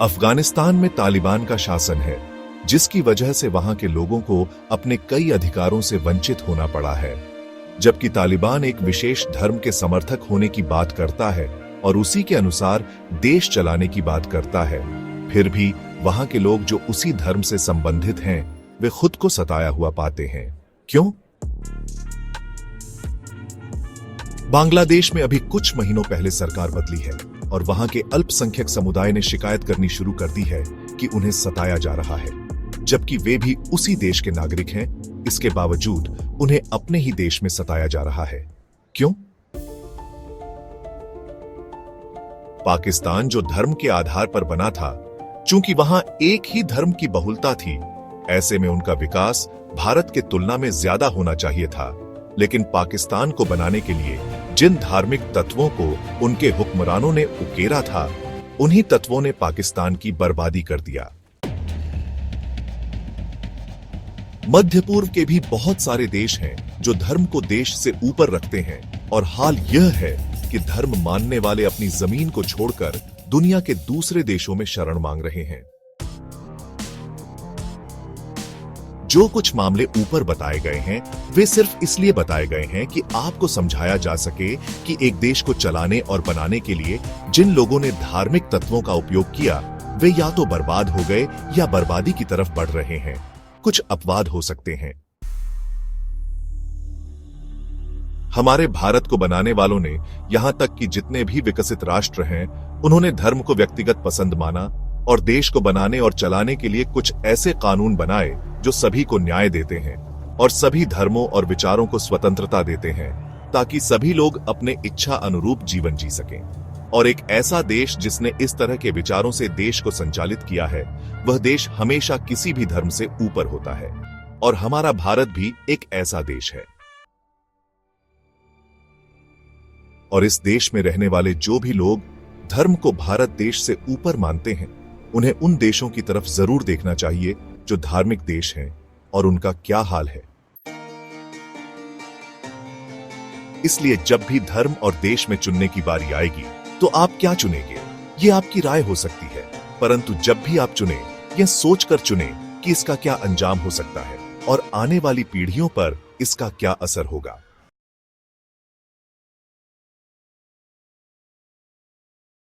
अफगानिस्तान में तालिबान का शासन है, जिसकी वजह से वहां के लोगों को अपने कई अधिकारों से वंचित होना पड़ा है। जबकि तालिबान एक विशेष धर्म के समर्थक होने की बात करता है और उसी के अनुसार देश चलाने की बात करता है, फिर भी वहां के लोग जो उसी धर्म से संबंधित हैं, वे खुद को सताया हुआ पाते हैं। क्यों? बांग्लादेश में अभी कुछ महीनों पहले सरकार बदली है और वहां के अल्पसंख्यक समुदाय ने शिकायत करनी शुरू कर दी है कि उन्हें सताया जा रहा है, जबकि वे भी उसी देश के नागरिक हैं। इसके बावजूद उन्हें अपने ही देश में सताया जा रहा है। क्यों? पाकिस्तान जो धर्म के आधार पर बना था, चूंकि वहां एक ही धर्म की बहुलता थी, ऐसे में उनका विकास भारत के तुलना में ज्यादा होना चाहिए था। लेकिन पाकिस्तान को बनाने के लिए जिन धार्मिक तत्वों को उनके हुक्मरानों ने उकेरा था, उन्हीं तत्वों ने पाकिस्तान की बर्बादी कर दिया। मध्य पूर्व के भी बहुत सारे देश हैं जो धर्म को देश से ऊपर रखते हैं, और हाल यह है कि धर्म मानने वाले अपनी जमीन को छोड़कर दुनिया के दूसरे देशों में शरण मांग रहे हैं। जो कुछ मामले ऊपर बताए गए हैं, वे सिर्फ इसलिए बताए गए हैं कि आपको समझाया जा सके कि एक देश को चलाने और बनाने के लिए जिन लोगों ने धार्मिक तत्वों का उपयोग किया, वे या तो बर्बाद हो गए या बर्बादी की तरफ बढ़ रहे हैं। कुछ अपवाद हो सकते हैं। हमारे भारत को बनाने वालों ने, यहां तक कि जितने भी विकसित राष्ट्र हैं, उन्होंने धर्म को व्यक्तिगत पसंद माना और देश को बनाने और चलाने के लिए कुछ ऐसे कानून बनाए जो सभी को न्याय देते हैं और सभी धर्मों और विचारों को स्वतंत्रता देते हैं, ताकि सभी लोग अपने इच्छा अनुरूप जीवन जी सकें। और एक ऐसा देश जिसने इस तरह के विचारों से देश को संचालित किया है, वह देश हमेशा किसी भी धर्म से ऊपर होता है। और हमारा भारत भी एक ऐसा देश है। और इस देश में रहने वाले जो भी लोग धर्म को भारत देश से ऊपर मानते हैं, उन्हें उन देशों की तरफ जरूर देखना चाहिए जो धार्मिक देश हैं और उनका क्या हाल है। इसलिए जब भी धर्म और देश में चुनने की बारी आएगी, तो आप क्या चुनेंगे, ये आपकी राय हो सकती है, परंतु जब भी आप चुनें, यह सोचकर चुनें कि इसका क्या अंजाम हो सकता है और आने वाली पीढ़ियों पर इसका क्या असर होगा।